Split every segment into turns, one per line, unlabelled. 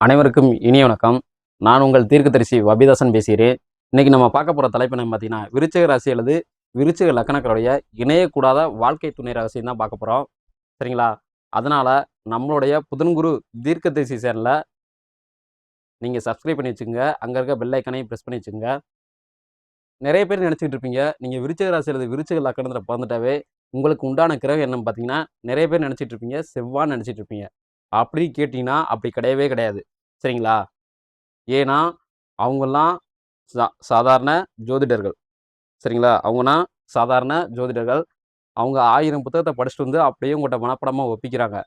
அனைவருக்கும் இனிய வணக்கம். நான் உங்கள் தீர்க்கதரிசி வபிதாசன் பேசுகிறேன். இன்னைக்கு நம்ம பார்க்க போற தலைப்பு என்னன்னு பார்த்தீங்கன்னா, விருச்சிக ராசி அல்லது விருச்சிக லக்னக்காரருடைய இணையக்கூடாத வாழ்க்கை துணை ரகசியம் தான் பார்க்க போறோம். சரிங்களா? அதனால நம்மளுடைய புதன்குரு தீர்க்கதரிசி சேனல நீங்க சப்ஸ்கிரைப் பண்ணி வச்சுக்கங்க. அங்க இருக்க பெல் ஐகானையும் பிரஸ் பண்ணி வச்சுக்கங்க. நிறைய பேர் நினைச்சிட்டு இருப்பீங்க, நீங்க விருச்சிக ராசி அல்லது விருச்சிக லக்னத்துல பிறந்துட்டாவே உங்களுக்கு உண்டான கிரகம் என்னன்னு பார்த்தீங்கன்னா, நிறைய பேர் நினைச்சிட்டு இருப்பீங்க செவ்வாய்ன்னு நினைச்சிட்டு இருப்பீங்க. அப்படி கேட்டீங்கன்னா, அப்படி கிடையவே கிடையாது. சரிங்களா? ஏன்னா, அவங்கலாம் சாதாரண ஜோதிடர்கள். சரிங்களா? அவங்கன்னா சாதாரண ஜோதிடர்கள். அவங்க 1000 புத்தகத்த படிச்சுட்டு வந்து அப்படியே உங்கள்ட்ட மனப்பாடமா ஒப்பிக்கிறாங்க.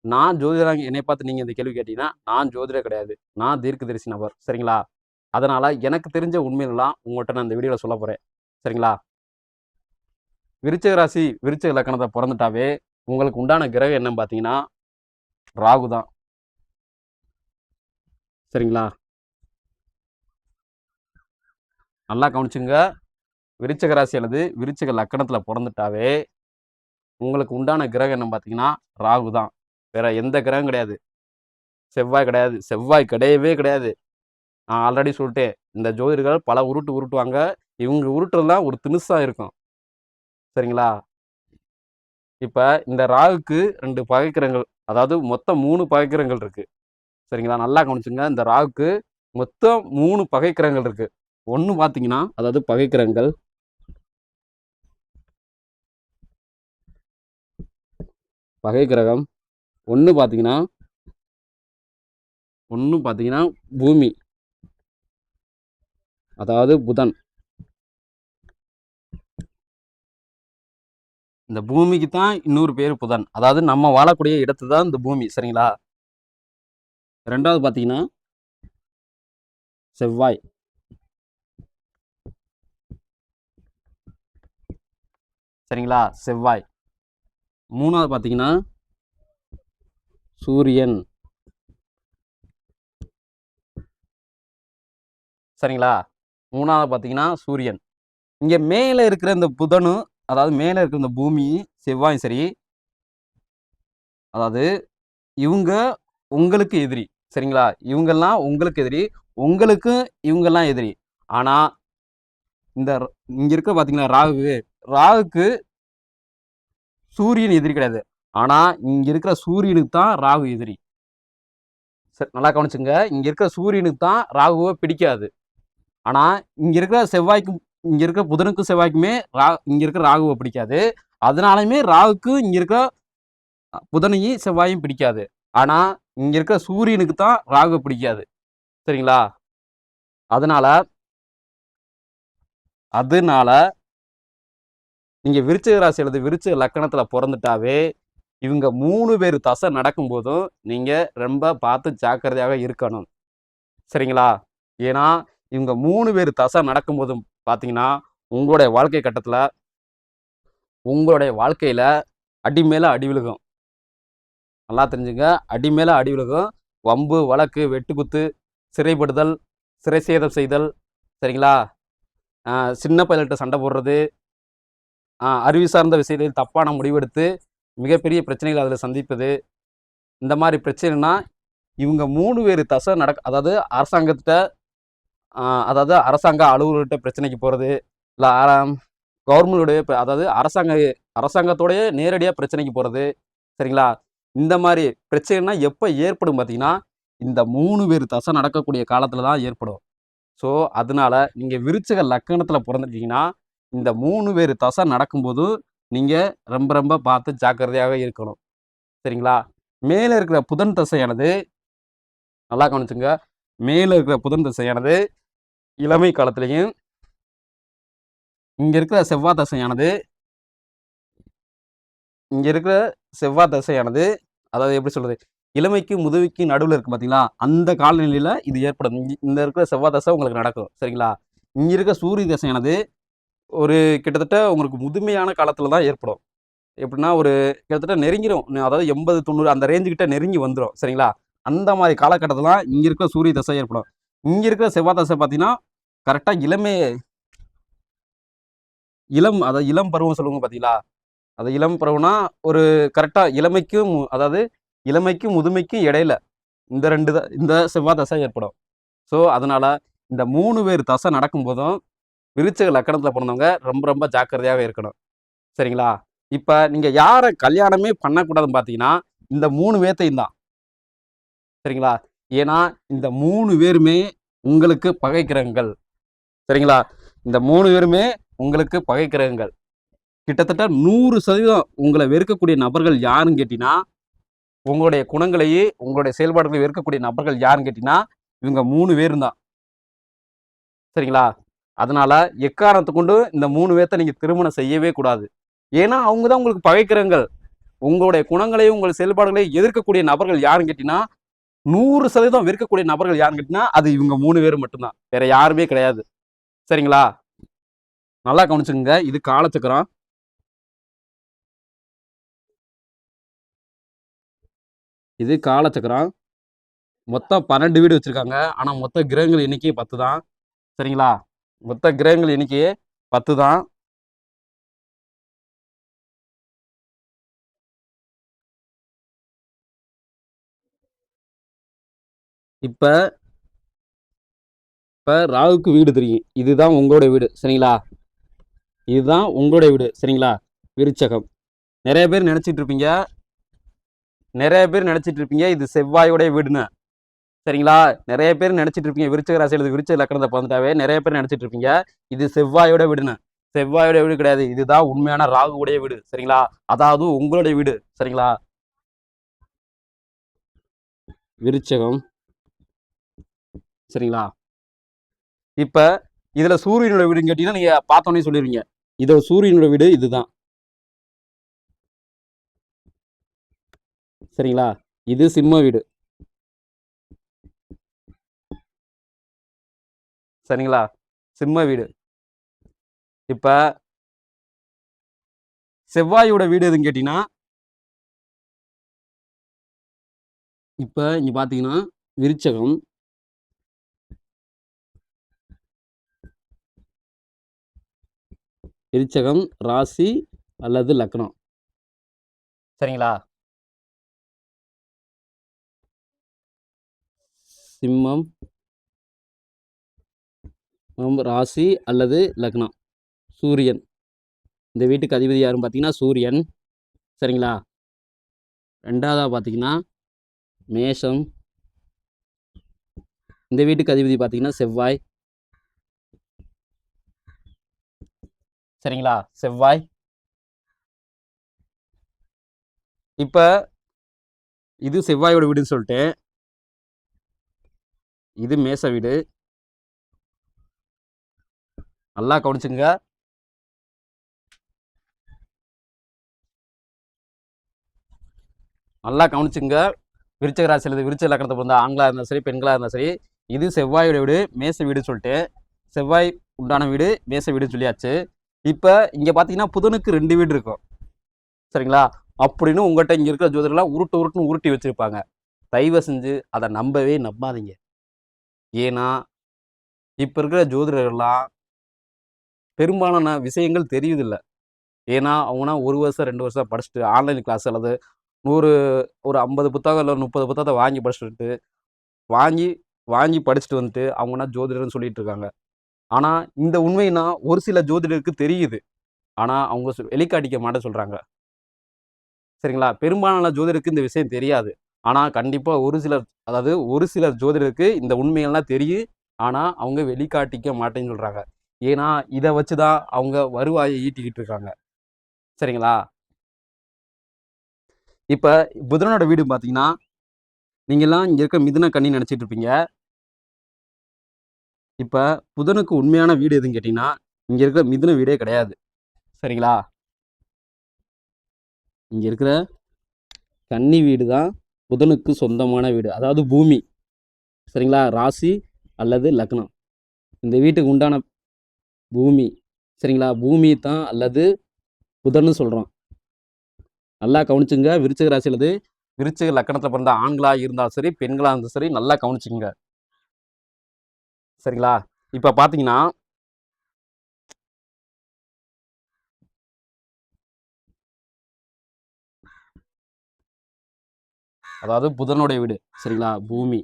நான் ஜோதிடர் என்னைய பார்த்து நீங்க இந்த கேள்வி கேட்டீங்கன்னா, நான் ஜோதிடர் கிடையாது. நான் தீர்க்கதரிசி நபர். சரிங்களா? அதனால எனக்கு தெரிஞ்ச உண்மைகள்லாம் உங்கள்ட்ட நான் இந்த வீடியோல சொல்லப் போறேன். சரிங்களா? விருச்சிக ராசி, விருச்சிக லக்னத்துல பொறந்துட்டாவே உங்களுக்கு உண்டான கிரகம் என்னன்னு பார்த்தீங்கன்னா, ராகு தான். சரிங்களா? நல்லா கவனிச்சுங்க. விருச்சிக ராசி அல்லது விருச்சிக லக்னத்துல பொறந்துட்டாவே உங்களுக்கு உண்டான கிரகம் என்னன்னு பார்த்தீங்கன்னா, ராகு தான். வேற எந்த கிரகம் கிடையாது. செவ்வாய் கிடையாது. செவ்வாய் கிடையவே கிடையாது. நான் ஆல்ரெடி சொல்லிட்டேன். இந்த ஜோதிடர்கள் பல உருட்டு உருட்டுவாங்க. இவங்க உருட்டுறதுலாம் ஒரு தினுசா இருக்கும். சரிங்களா? இப்ப இந்த ராகுக்கு 2 பகைக்கிரகங்கள், அதாவது மொத்தம் 3 பகைக்கிரகங்கள் இருக்கு. சரிங்களா? நல்லா கவனிச்சுங்க. இந்த ராகுக்கு மொத்தம் 3 பகைக்கிரகங்கள் இருக்கு. ஒண்ணு பார்த்தீங்கன்னா, அதாவது பகைக்கிரகங்கள் பகை கிரகம் ஒண்ணு பார்த்தீங்கன்னா பூமி, அதாவது புதன். இந்த பூமிக்கு தான் இன்னொரு பேரு புதன். அதாவது நம்ம வாழக்கூடிய இடத்து தான் இந்த பூமி. சரிங்களா? 2வது பார்த்தீங்கன்னா செவ்வாய். சரிங்களா? செவ்வாய். 3வது பார்த்தீங்கன்னா சூரியன். சரிங்களா? 3வது பார்த்தீங்கன்னா சூரியன். இங்க மேல இருக்கிற இந்த புதனும், அதாவது மேல இருக்கிற இந்த பூமி, செவ்வாயும் சரி, அதாவது இவங்க உங்களுக்கு எதிரி. சரிங்களா? இவங்கெல்லாம் உங்களுக்கு எதிரி. உங்களுக்கு இவங்கெல்லாம் எதிரி. ஆனா இந்த இங்க இருக்க பார்த்தீங்களா ராகு, ராகுக்கு சூரியன் எதிரி கிடையாது. ஆனா இங்க இருக்கிற சூரியனுக்கு தான் ராகு எதிரி. நல்லா கவனிச்சுங்க. இங்க இருக்கிற சூரியனுக்கு தான் ராகுவை பிடிக்காது. ஆனா இங்க இருக்கிற செவ்வாய்க்கும், இங்க இருக்கிற புதனுக்கும் செவ்வாய்க்குமே இங்க இருக்கிற ராகுவை பிடிக்காது. அதனாலுமே ராகுக்கு இங்க இருக்கிற புதனையும் செவ்வாயும் பிடிக்காது. ஆனா இங்க இருக்கிற சூரியனுக்கு தான் ராகுவை பிடிக்காது. சரிங்களா? அதனால அதனால நீங்க விருச்சிக ராசி அல்லது விருச்சிக லக்னத்துல பொறந்துட்டாவே இவங்க 3 பேர் தசை நடக்கும்போதும் நீங்க ரொம்ப பார்த்து ஜாக்கிரதையாக இருக்கணும். சரிங்களா? ஏன்னா இவங்க 3 பேர் தசை நடக்கும்போதும் பார்த்தீங்கன்னா, உங்களுடைய வாழ்க்கை கட்டத்துல உங்களுடைய வாழ்க்கையில அடி மேல அடி விழுகும். நல்லா தெரிஞ்சுங்க. அடி மேல அடி விழுகும். வம்பு, வழக்கு, வெட்டுக்குத்து, சிறைப்படுதல், சிறை சேதம் செய்தல். சரிங்களா? சின்ன பயல்கிட்ட சண்டை போடுறது, அறிவு சார்ந்த விஷயத்தில் தப்பான முடிவெடுத்து மிகப்பெரிய பிரச்சனைகள் அதில் சந்திப்பது. இந்த மாதிரி பிரச்சனைனா இவங்க 3 பேர் தசை அதாவது அரசாங்கத்திட்ட, அதாவது அரசாங்க அலுவலர்கிட்ட பிரச்சனைக்கு போகிறது, இல்லை கவர்மெண்டுடைய, அதாவது அரசாங்கத்தோடைய நேரடியாக பிரச்சனைக்கு போகிறது. சரிங்களா? இந்த மாதிரி பிரச்சனைனா எப்போ ஏற்படும் பார்த்தீங்கன்னா, இந்த 3 பேர் தசை நடக்கக்கூடிய காலத்தில் தான் ஏற்படும். ஸோ அதனால நீங்கள் விருச்சிக லக்கணத்தில் பிறந்துட்டீங்கன்னா, இந்த 3 பேர் தசை நடக்கும்போது நீங்கள் ரொம்ப ரொம்ப பார்த்து ஜாக்கிரதையாக இருக்கணும். சரிங்களா? மேலே இருக்கிற புதன் தசையானது, நல்லா கவனிச்சுங்க, மேலே இருக்கிற புதன் தசையானது இளமை காலத்திலையும், இங்க இருக்கிற செவ்வாய் தசையானது, அதாவது எப்படி சொல்றது, இளமைக்கு முதுமைக்கு நடுவில் இருக்கு பார்த்தீங்களா, அந்த காலநிலையில இது ஏற்படும். இந்த இருக்கிற செவ்வாய் தசை உங்களுக்கு நடக்கும். சரிங்களா? இங்க இருக்க சூரிய தசையானது ஒரு கிட்டத்தட்ட உங்களுக்கு முதுமையான காலத்துல தான் ஏற்படும். எப்படின்னா ஒரு கிட்டத்தட்ட நெருங்கிரும். அதாவது 80, 90 அந்த ரேஞ்சு கிட்ட நெருங்கி வந்துரும். சரிங்களா? அந்த மாதிரி காலகட்டத்துல இங்க இருக்க சூரிய தசை ஏற்படும். இங்க இருக்கிற செவ்வாய் தசை பார்த்தீங்கன்னா, கரெக்டா அதாவது இளம் பருவம் சொல்லுவாங்க பார்த்தீங்களா? அது இளம் பருவம்னா ஒரு கரெக்டா இளமைக்கும், அதாவது இளமைக்கும் முதுமைக்கும் இடையில இந்த செவ்வாய் தசை ஏற்படும். ஸோ அதனால இந்த 3 பேர் தசை நடக்கும்போதும் விருச்சிக லக்கணத்தில் பிறந்தவங்க ரொம்ப ரொம்ப ஜாக்கிரதையாக இருக்கணும். சரிங்களா? இப்போ நீங்கள் யாரை கல்யாணமே பண்ணக்கூடாதுன்னு பார்த்தீங்கன்னா இந்த 3 பேர்த்தையும் தான். சரிங்களா? ஏன்னா இந்த 3 பேருமே உங்களுக்கு பகை கிரகங்கள். சரிங்களா? இந்த 3 பேருமே உங்களுக்கு பகை கிரகங்கள். கிட்டத்தட்ட 100% உங்களை வெறுக்கக்கூடிய நபர்கள் யாருன்னு கேட்டீங்கன்னா, உங்களுடைய குணங்களையே உங்களுடைய செயல்பாடுகளை வெறுக்கக்கூடிய நபர்கள் யாருன்னு கேட்டீங்கன்னா இவங்க 3 பேரும் தான். சரிங்களா? அதனால எக்காரணத்தை கொண்டு இந்த 3 பேர்த்த நீங்க திருமணம் செய்யவே கூடாது. ஏன்னா அவங்க தான் உங்களுக்கு பகை கிரகங்கள். உங்களுடைய குணங்களையும் உங்கள் செயல்பாடுகளையும் எதிர்க்கக்கூடிய நபர்கள் யாருன்னு கேட்டீங்கன்னா 100% வெறுக்கக்கூடிய நபர்கள் யாருன்னு கேட்டீங்கன்னா அது இவங்க 3 பேரும் மட்டும்தான். வேற யாருமே கிடையாது. சரிங்களா? நல்லா கவனிச்சுங்க. இது காலச்சக்கரம். இது காலச்சக்கரம். மொத்தம் 12 வீடு வச்சிருக்காங்க. ஆனா மொத்த கிரகங்கள் எண்ணிக்கை 10 தான். சரிங்களா? மொத்த கிரகங்கள் எண்ணிக்கையே 10 தான். இப்ப இப்ப ராகுக்கு வீடு தெரியும். இதுதான் உங்களுடைய வீடு. சரிங்களா? இதுதான் உங்களுடைய வீடு. சரிங்களா? விருச்சகம். நிறைய பேர் நினைச்சிட்டு இருப்பீங்க இது செவ்வாயோடைய வீடுன்னு. சரிங்களா? நிறைய பேர் நினைச்சிட்டு இருப்பீங்க விருச்சிக ராசியில் விருச்சிக லக்கணத்தை பிறந்துட்டாவே நிறைய பேர் நினைச்சிட்டு இருப்பீங்க இது செவ்வாயோட வீடுன்னு. செவ்வாயோட வீடு கிடையாது. இதுதான் உண்மையான ராகுடைய வீடு. சரிங்களா? அதாவது உங்களுடைய வீடு. சரிங்களா? விருச்சகம். சரிங்களா? இப்ப இதுல சூரியனோட வீடுன்னு கேட்டீங்கன்னா நீங்க பார்த்தோன்னே சொல்லிடுவீங்க இது சூரியனோட வீடு இதுதான். சரிங்களா? இது சிம்ம வீடு. சரிங்களா? சிம்ம வீடு. இப்ப செவ்வாயோட வீடு எதுன்னு கேட்டீங்கன்னா இப்ப இங்க பாத்தீங்கன்னா விருச்சகம். விருச்சகம் ராசி அல்லது லக்னம். சரிங்களா? சிம்மம் ராசி அல்லது லக்னம். சூரியன். இந்த வீட்டுக்கு அதிபதி யாருன்னு பார்த்தீங்கன்னா சூரியன். சரிங்களா? ரெண்டாவதா பார்த்தீங்கன்னா மேஷம். இந்த வீட்டுக்கு அதிபதி பார்த்தீங்கன்னா செவ்வாய். சரிங்களா? செவ்வாய். இப்ப இது செவ்வாயோட வீடுன்னு சொல்லிட்டு இது மேச வீடு. நல்லா கவனிச்சுங்க. நல்லா கவனிச்சுங்க. விருச்சிக ராசியில் விருச்சிக லக்கணத்தை பிறந்த ஆண்களா இருந்தாலும் சரி பெண்களா இருந்தாலும் சரி இது செவ்வாயோட வீடு மேச வீடுன்னு சொல்லிட்டு செவ்வாய் உண்டான வீடு மேச வீடுன்னு சொல்லியாச்சு. இப்போ இங்கே பார்த்தீங்கன்னா புதனுக்கு 2 வீடு இருக்கும். சரிங்களா? அப்படின்னு உங்கள்கிட்ட இங்கே இருக்கிற ஜோதிடர்லாம் உருட்டுன்னு உருட்டி வச்சிருப்பாங்க. தயவு செஞ்சு அதை நம்பாதீங்க. ஏன்னா இப்போ இருக்கிற ஜோதிடர்கள்லாம் பெரும்பாலான விஷயங்கள் தெரியுதில்ல. ஏன்னா அவங்கன்னா 1 வருஷம் 2 வருஷம் படிச்சுட்டு ஆன்லைன் கிளாஸ் அல்லது ஒரு ஒரு 50 புத்தகம் இல்லை 30 புத்தகத்தை வாங்கி படிச்சுட்டு வாங்கி வாங்கி படிச்சுட்டு வந்துட்டு அவங்கன்னா ஜோதிடர்னு சொல்லிட்டு இருக்காங்க. ஆனால் இந்த உண்மைனா ஒரு சில ஜோதிடருக்கு தெரியுது. ஆனால் அவங்க வெளிக்காட்டிக்க மாட்டேன்னு சொல்கிறாங்க. சரிங்களா? பெரும்பாலான ஜோதிடருக்கு இந்த விஷயம் தெரியாது. ஆனால் கண்டிப்பாக ஒரு சிலர் ஜோதிடருக்கு இந்த உண்மைகள்லாம் தெரியும். ஆனால் அவங்க வெளிக்காட்டிக்க மாட்டேன்னு சொல்கிறாங்க. ஏன்னா இதை வச்சு தான் அவங்க வருவாயை ஈட்டிக்கிட்டு இருக்காங்க. சரிங்களா? இப்போ புதனோட வீடு பார்த்தீங்கன்னா நீங்கள்லாம் இங்கே இருக்க மிதுன கன்னி நினச்சிட்டு இருப்பீங்க. இப்போ புதனுக்கு உண்மையான வீடு எதுன்னு கேட்டிங்கன்னா இங்கே இருக்கிற மிதுன வீடே கிடையாது. சரிங்களா? இங்கே இருக்கிற கன்னி வீடு தான் புதனுக்கு சொந்தமான வீடு. அதாவது பூமி. சரிங்களா? ராசி அல்லது லக்னம். இந்த வீட்டுக்கு உண்டான பூமி. சரிங்களா? பூமி தான் அல்லது புதன்னு சொல்கிறோம். நல்லா கவனிச்சுங்க. விருச்சிக ராசியிலது விருச்சிக லக்கணத்தில் பிறந்த ஆண்களாக இருந்தாலும் சரி பெண்களாக இருந்தாலும் சரி நல்லா கவனிச்சுங்க. சரிங்களா? இப்போ பார்த்தீங்கன்னா அதாவது புதனுடைய வீடு. சரிங்களா? பூமி.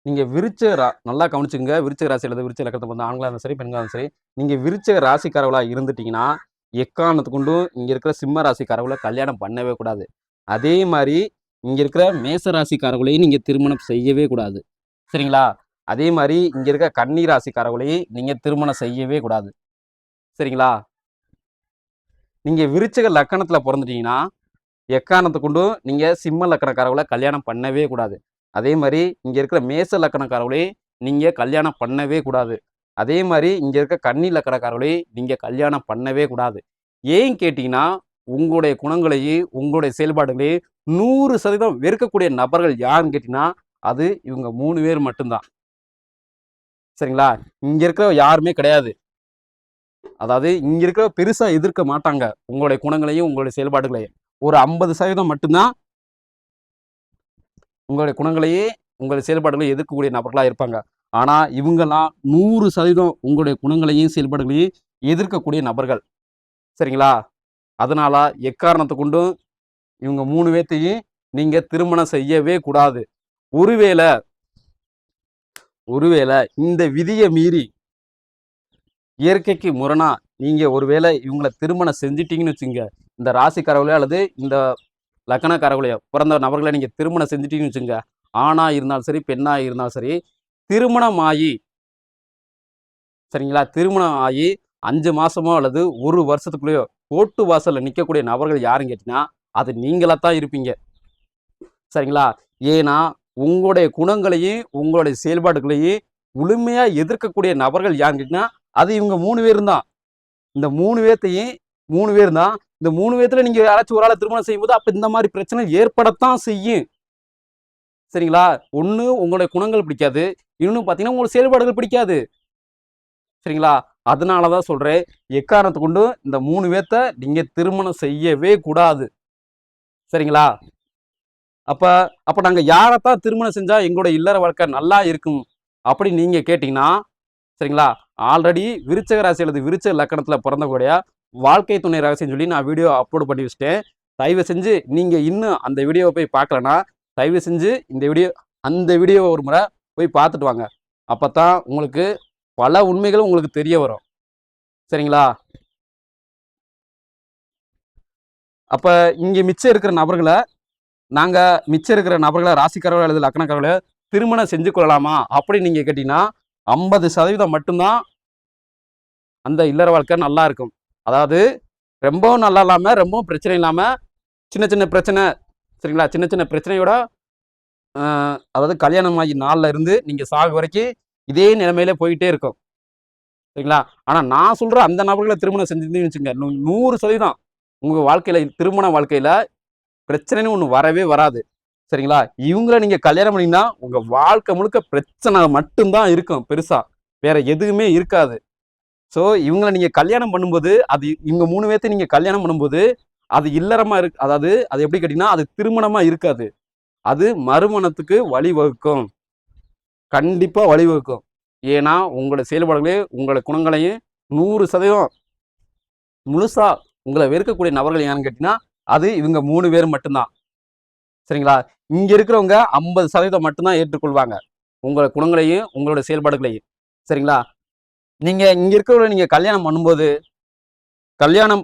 நீங்க நல்லா கவனிச்சுங்க. விருச்சிக ராசி அல்லது விருச்சிக லக்கணத்தை பொறுத்த ஆண்களா இருந்தாலும் சரி, பெண்களா இருந்தாலும் சரி, நீங்க விருச்சிக ராசிக்காரர்களா இருந்துட்டீங்கன்னா, எக்காரணத்துக்கு கொண்டும் இங்க இருக்கிற சிம்ம ராசிக்காரர்களை கல்யாணம் பண்ணவே கூடாது. அதே மாரி இங்க இருக்கிற மேச ராசிக்காரர்களையும் நீங்க திருமணம் செய்யவே கூடாது. சரிங்களா? அதே மாரி இங்க இருக்க கன்னி ராசிக்காரர்களையும் நீங்க திருமணம் செய்யவே கூடாது. சரிங்களா? நீங்க விருச்சிக லக்கணத்துல பொறந்துட்டீங்கன்னா, எக்காரணத்தை கொண்டும் நீங்க சிம்ம லக்கணக்காரர்களை கல்யாணம் பண்ணவே கூடாது. அதே மாதிரி இங்க இருக்கிற மேச லக்கணக்காரர்களையும் நீங்க கல்யாணம் பண்ணவே கூடாது. அதே மாதிரி இங்க இருக்க கன்னி லக்கணக்காரர்களையும் நீங்க கல்யாணம் பண்ணவே கூடாது. ஏன் கேட்டீங்கன்னா, உங்களுடைய குணங்களையும் உங்களுடைய செயல்பாடுகளையும் 100% வெறுக்கக்கூடிய நபர்கள் யாருன்னு கேட்டீங்கன்னா, அது இவங்க 3 பேர் மட்டும்தான். சரிங்களா? இங்க இருக்கிற யாருமே கிடையாது. அதாவது இங்க இருக்கிற பெருசா எதிர்க்க மாட்டாங்க உங்களுடைய குணங்களையும் உங்களுடைய செயல்பாடுகளையும். ஒரு 50% மட்டும்தான் உங்களுடைய குணங்களையே உங்களுடைய செயல்பாடுகளை எதிர்க்கக்கூடிய நபர்களா இருப்பாங்க. ஆனா இவங்கெல்லாம் 100% உங்களுடைய குணங்களையும் செயல்பாடுகளையும் எதிர்க்கக்கூடிய நபர்கள். சரிங்களா? அதனால எக்காரணத்தை கொண்டும் இவங்க 3 பேத்தையும் நீங்க திருமணம் செய்யவே கூடாது. ஒருவேளை இந்த விதியை மீறி இயற்கைக்கு முரணா நீங்க ஒருவேளை இவங்களை திருமணம் செஞ்சிட்டீங்கன்னு வச்சுங்க, இந்த ராசிக்காரர்களையோ அல்லது இந்த லக்கணக்காரர்களையோ பிறந்த நபர்களை நீங்க திருமணம் செஞ்சிட்டீங்கன்னு வச்சுங்க, ஆணா இருந்தாலும் சரி, பெண்ணா இருந்தாலும் சரி, திருமணம் ஆகி சரிங்களா, திருமணம் ஆகி 5 மாசமோ அல்லது 1 வருஷத்துக்குள்ளேயோ கோர்ட்டு வாசல்ல நிற்கக்கூடிய நபர்கள் யாருன்னு கேட்டீங்கன்னா, அது நீங்களா தான் இருப்பீங்க. சரிங்களா? ஏன்னா உங்களுடைய குணங்களையும் உங்களுடைய செயல்பாடுகளையும் முழுமையா எதிர்க்கக்கூடிய நபர்கள் யாருன்னு கேட்டீங்கன்னா, அது இவங்க 3 பேரும் தான். இந்த 3 பேத்தையும் 3 பேர் தான். இந்த 3 பேத்துல நீங்க யாராச்சும் ஒரு ஆளை திருமணம் செய்யும்போது அப்ப இந்த மாதிரி பிரச்சனை ஏற்படத்தான் செய்யும். சரிங்களா? ஒண்ணு உங்களுடைய குணங்கள் பிடிக்காது, இன்னொன்னு பார்த்தீங்கன்னா உங்களுக்கு செயல்பாடுகள் பிடிக்காது. சரிங்களா? அதனாலதான் சொல்றேன், எக்காரணத்தை கொண்டு இந்த 3 பேத்த நீங்க திருமணம் செய்யவே கூடாது. சரிங்களா? அப்ப அப்ப நாங்க யாரைத்தான் திருமணம் செஞ்சா எங்களோட இல்லற வாழ்க்கை நல்லா இருக்கும் அப்படின்னு நீங்க கேட்டீங்கன்னா, சரிங்களா, ஆல்ரெடி விருச்சக ராசி அல்லது விருச்சக லக்கணத்துல பிறந்தக்கூடிய வாழ்க்கை துணை ரகசியம் சொல்லி நான் வீடியோ அப்லோட் பண்ணி வச்சிட்டேன். தயவு செஞ்சு நீங்க இன்னும் அந்த வீடியோவை போய் பார்க்கலன்னா, தயவு செஞ்சு அந்த வீடியோ ஒரு முறை போய் பார்த்துட்டு வாங்க. அப்பதான் உங்களுக்கு பல உண்மைகளும் உங்களுக்கு தெரிய வரும். சரிங்களா? அப்ப இங்க மிச்சம் இருக்கிற நபர்களை ராசிக்காரர்கள் அல்லது லக்கணக்காரர்களை திருமணம் செஞ்சு கொள்ளலாமா அப்படின்னு நீங்க கேட்டீங்கன்னா, 50% மட்டும்தான் அந்த இல்லற வாழ்க்கை நல்லா இருக்கும். அதாவது ரொம்பவும் நல்லா இல்லாம, ரொம்பவும் பிரச்சனை இல்லாம, சின்ன சின்ன பிரச்சனை, சரிங்களா, சின்ன சின்ன பிரச்சனையோட அதாவது கல்யாணம் ஆகி நாள்ல இருந்து நீங்க சாகு வரைக்கும் இதே நிலைமையில போயிட்டே இருக்கும். சரிங்களா? ஆனா நான் சொல்ற அந்த நபர்களை திருமணம் செஞ்சிருந்தீங்கன்னு வச்சுங்க, 100% உங்க வாழ்க்கையில திருமண வாழ்க்கையில பிரச்சனைன்னு ஒண்ணு வரவே வராது. சரிங்களா? இவங்கள நீங்க கல்யாணம் பண்ணீங்கன்னா உங்க வாழ்க்கை முழுக்க பிரச்சனை மட்டும்தான் இருக்கும் பெருசா. வேற எதுவுமே இருக்காது. ஸோ இவங்களை நீங்க கல்யாணம் பண்ணும்போது அது இவங்க 3 பேர்த்தையும் நீங்க கல்யாணம் பண்ணும்போது அது இல்லறமா இருக்கு. அதாவது அது எப்படி கேட்டீங்கன்னா, அது திருமணமா இருக்காது. அது மறுமணத்துக்கு வழிவகுக்கும். கண்டிப்பா வழிவகுக்கும். ஏன்னா உங்களோட செயல்பாடுகளையும் உங்களோட குணங்களையும் 100% முழுசா உங்களை வெறுக்கக்கூடிய நபர்கள் யாருன்னு கேட்டீங்கன்னா, அது இவங்க 3 பேர் மட்டும்தான். சரிங்களா? இங்க இருக்கிறவங்க 50% மட்டும்தான் ஏற்றுக்கொள்வாங்க உங்களோட குணங்களையும் உங்களோட செயல்பாடுகளையும். சரிங்களா? நீங்க இங்க இருக்கிறவங்களை நீங்க கல்யாணம் பண்ணும்போது, கல்யாணம்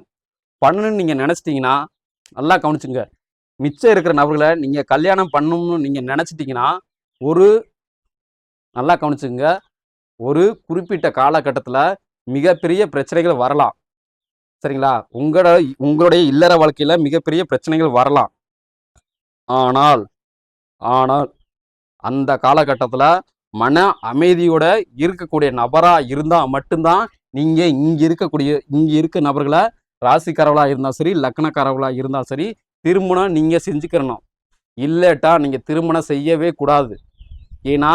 பண்ணணும்னு நீங்க நினைச்சிட்டீங்கன்னா, நல்லா கவனிச்சுங்க. மிச்சம் இருக்கிற நபர்களை நீங்க கல்யாணம் பண்ணணும்னு நீங்க நினைச்சிட்டீங்கன்னா, நல்லா கவனிச்சுங்க, ஒரு குறிப்பிட்ட காலகட்டத்துல மிகப்பெரிய பிரச்சனைகள் வரலாம். சரிங்களா? உங்களுடைய இல்லற வாழ்க்கையில மிகப்பெரிய பிரச்சனைகள் வரலாம். ஆனால் ஆனால் அந்த காலகட்டத்துல மன அமைதியோட இருக்கக்கூடிய நபரா இருந்தா மட்டும்தான் நீங்க இங்க இருக்க நபர்களை ராசிக்காரர்களா இருந்தாலும் சரி, லக்னக்காரர்களா இருந்தாலும் சரி, திருமணம் நீங்க செஞ்சுக்கிறணும். இல்லட்டா நீங்க திருமணம் செய்யவே கூடாது. ஏன்னா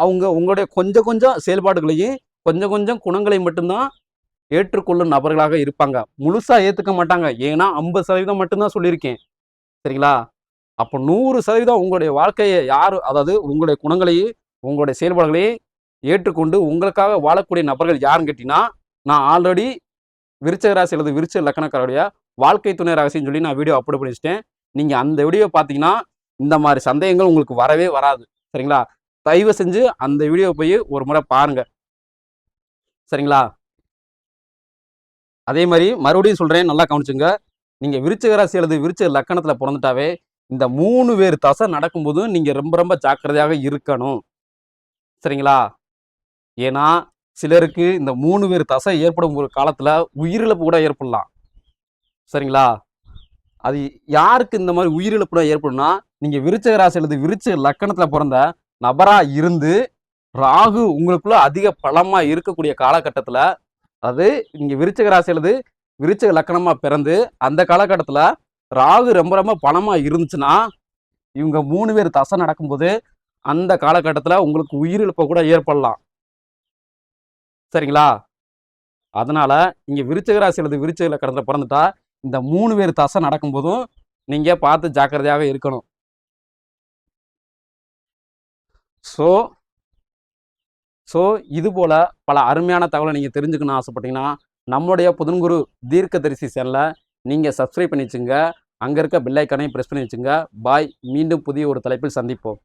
அவங்க உங்களுடைய கொஞ்சம் கொஞ்சம் செயல்பாடுகளையும் கொஞ்சம் கொஞ்சம் குணங்களை மட்டும்தான் ஏற்றுக்கொள்ளும் நபர்களாக இருப்பாங்க. முழுசா ஏத்துக்க மாட்டாங்க. ஏன்னா 50% மட்டும்தான் சொல்லியிருக்கேன். சரிங்களா? அப்போ 100% உங்களுடைய வாழ்க்கையை அதாவது உங்களுடைய குணங்களையும் உங்களுடைய செயல்பாடுகளையும் ஏற்றுக்கொண்டு உங்களுக்காக வாழக்கூடிய நபர்கள் யாருன்னு கேட்டீங்கன்னா, நான் ஆல்ரெடி விருச்சிக ராசி அல்லது விருச்சிக லக்னக்காரருடைய வாழ்க்கை துணை ரகசியம் சொல்லி நான் வீடியோ அப்லோட் பண்ணி வச்சிட்டேன். நீங்கள் அந்த வீடியோ பார்த்தீங்கன்னா இந்த மாதிரி சந்தேகங்கள் உங்களுக்கு வரவே வராது. சரிங்களா? தயவு செஞ்சு அந்த வீடியோ போய் ஒரு முறை பாருங்க. சரிங்களா? அதே மாதிரி மறுபடியும் சொல்கிறேன், நல்லா கவனிச்சுங்க. நீங்கள் விருச்சிக ராசி அல்லது விருச்சிக லக்கணத்தில் பிறந்துட்டாவே இந்த 3 வேறு தசை நடக்கும்போது நீங்கள் ரொம்ப ரொம்ப ஜாக்கிரதையாக இருக்கணும். சரிங்களா? ஏன்னா சிலருக்கு இந்த 3 வேறு தசை ஏற்படும் ஒரு காலத்தில் உயிரிழப்பு கூட ஏற்படலாம். சரிங்களா? அது யாருக்கு இந்த மாதிரி உயிரிழப்பு கூட ஏற்படும்னா, நீங்கள் விருச்சிக ராசி அல்லது விருச்சிக லக்கணத்தில் பிறந்த நபராக இருந்து ராகு உங்களுக்குள்ள அதிக பலமாக இருக்கக்கூடிய காலகட்டத்தில், அது நீங்கள் விருச்சிக ராசி அல்லது விருச்சிக லக்கணமாக பிறந்து அந்த காலகட்டத்தில் ராகு ரொம்ப ரொம்ப பலமாக இருந்துச்சுன்னா, இவங்க 3 பேர் தசை நடக்கும்போது அந்த காலகட்டத்தில் உங்களுக்கு உயிரிழப்பை கூட ஏற்படலாம். சரிங்களா? அதனால இங்க விருச்சிக ராசி அல்லது விருச்சிக லக்கணத்தில் பிறந்துட்டா இந்த 3 பேர் தசை நடக்கும்போதும் நீங்க பார்த்து ஜாக்கிரதையாக இருக்கணும். ஸோ இது போல பல அருமையான தகவலை நீங்க தெரிஞ்சுக்கணும்னு ஆசைப்பட்டீங்கன்னா நம்மளுடைய புதன்குரு தீர்க்கதரிசி சேனலை நீங்க சப்ஸ்கிரைப் பண்ணி வச்சுங்க. அங்க இருக்க பெல் ஐக்கானையும் பிரஸ் பண்ணி வச்சுங்க. பாய். மீண்டும் புதிய ஒரு தலைப்பில் சந்திப்போம்.